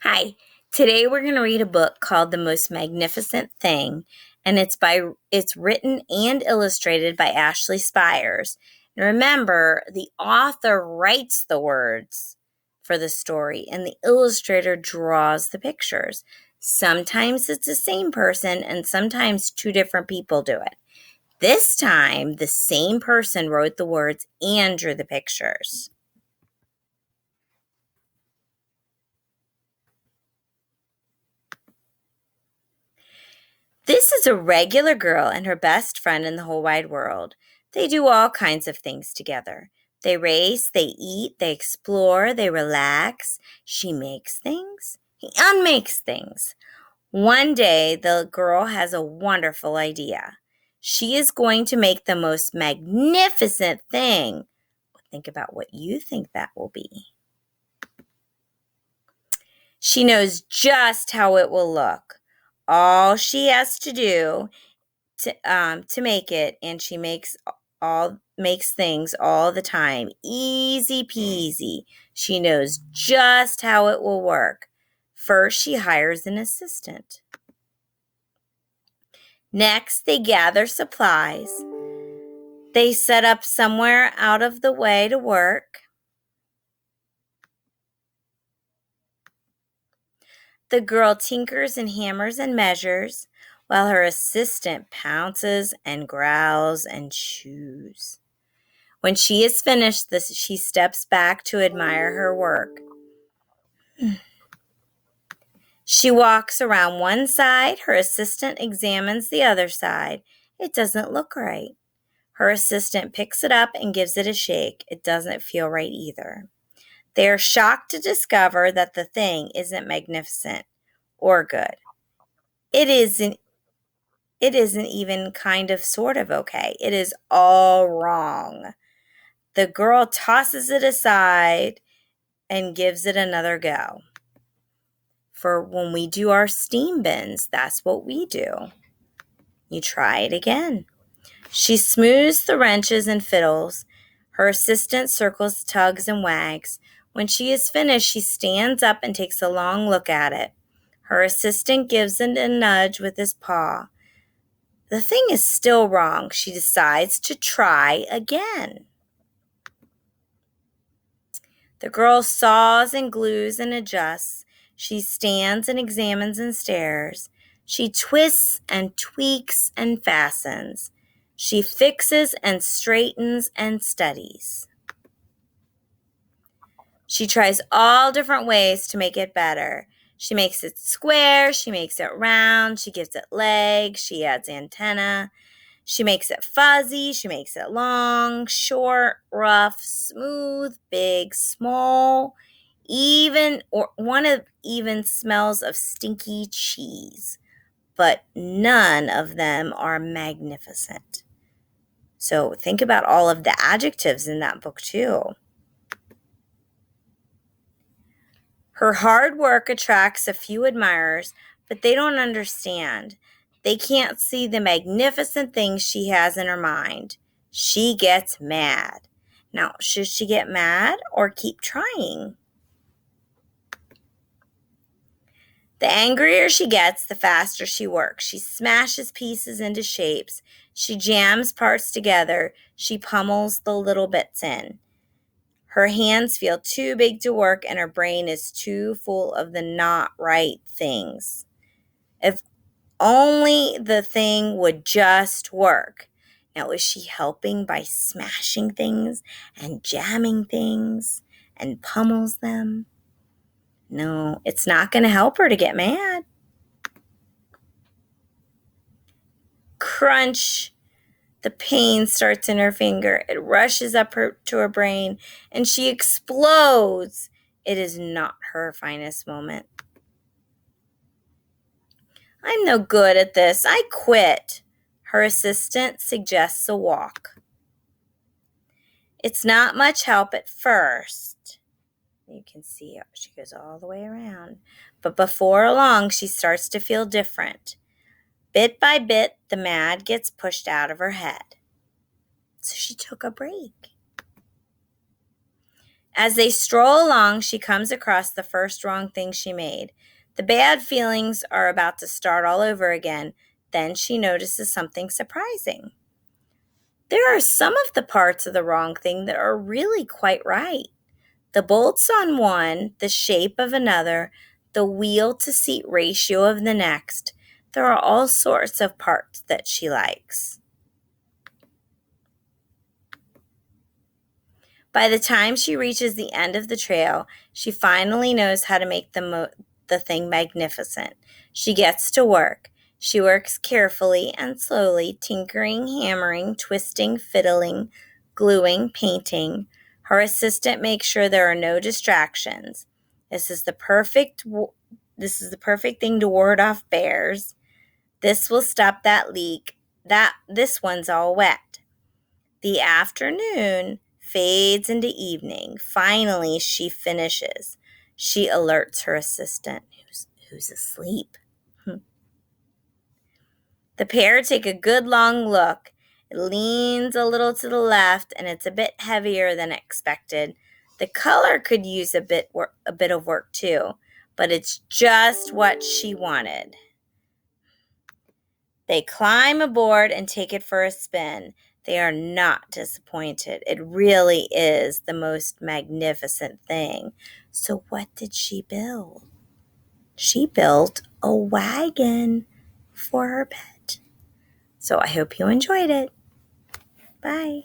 Hi. Today we're going to read a book called The Most Magnificent Thing, and it's written and illustrated by Ashley Spires. And remember, the author writes the words for the story and the illustrator draws the pictures. Sometimes it's the same person and sometimes two different people do it. This time, the same person wrote the words and drew the pictures. This is a regular girl and her best friend in the whole wide world. They do all kinds of things together. They race, they eat, they explore, they relax. She makes things, he unmakes things. One day, the girl has a wonderful idea. She is going to make the most magnificent thing. Think about what you think that will be. She knows just how it will look. All she has to do to make it, and she makes things all the time. Easy peasy. She knows just how it will work. First, she hires an assistant. Next, they gather supplies. They set up somewhere out of the way to work. The girl tinkers and hammers and measures, while her assistant pounces and growls and chews. When she is finished, she steps back to admire her work. She walks around one side. Her assistant examines the other side. It doesn't look right. Her assistant picks it up and gives it a shake. It doesn't feel right either. They are shocked to discover that the thing isn't magnificent or good. It isn't even kind of sort of okay. It is all wrong. The girl tosses it aside and gives it another go. For when we do our steam bins, that's what we do. You try it again. She smooths the wrenches and fiddles. Her assistant circles, tugs, and wags. When she is finished, she stands up and takes a long look at it. Her assistant gives it a nudge with his paw. The thing is still wrong. She decides to try again. The girl saws and glues and adjusts. She stands and examines and stares. She twists and tweaks and fastens. She fixes and straightens and studies. She tries all different ways to make it better. She makes it square, she makes it round, she gives it legs, she adds antenna. She makes it fuzzy, she makes it long, short, rough, smooth, big, small, even smells of stinky cheese. But none of them are magnificent. So think about all of the adjectives in that book too. Her hard work attracts a few admirers, but they don't understand. They can't see the magnificent things she has in her mind. She gets mad. Now, should she get mad or keep trying? The angrier she gets, the faster she works. She smashes pieces into shapes. She jams parts together. She pummels the little bits in. Her hands feel too big to work, and her brain is too full of the not right things. If only the thing would just work. Now, is she helping by smashing things and jamming things and pummels them? No, it's not going to help her to get mad. Crunch. The pain starts in her finger. It rushes up to her brain, and she explodes. It is not her finest moment. I'm no good at this. I quit. Her assistant suggests a walk. It's not much help at first. You can see she goes all the way around. But before long, she starts to feel different. Bit by bit, the mad gets pushed out of her head. So she took a break. As they stroll along, she comes across the first wrong thing she made. The bad feelings are about to start all over again. Then she notices something surprising. There are some of the parts of the wrong thing that are really quite right. The bolts on one, the shape of another, the wheel to seat ratio of the next. There are all sorts of parts that she likes. By the time she reaches the end of the trail, she finally knows how to make the thing magnificent. She gets to work. She works carefully and slowly, tinkering, hammering, twisting, fiddling, gluing, painting. Her assistant makes sure there are no distractions. This is the perfect thing to ward off bears. This will stop that leak. This one's all wet. The afternoon fades into evening. Finally, she finishes. She alerts her assistant, who's asleep. The pair take a good long look. It leans a little to the left, and it's a bit heavier than expected. The color could use a bit of work too, but it's just what she wanted. They climb aboard and take it for a spin. They are not disappointed. It really is the most magnificent thing. So what did she build? She built a wagon for her pet. So I hope you enjoyed it. Bye.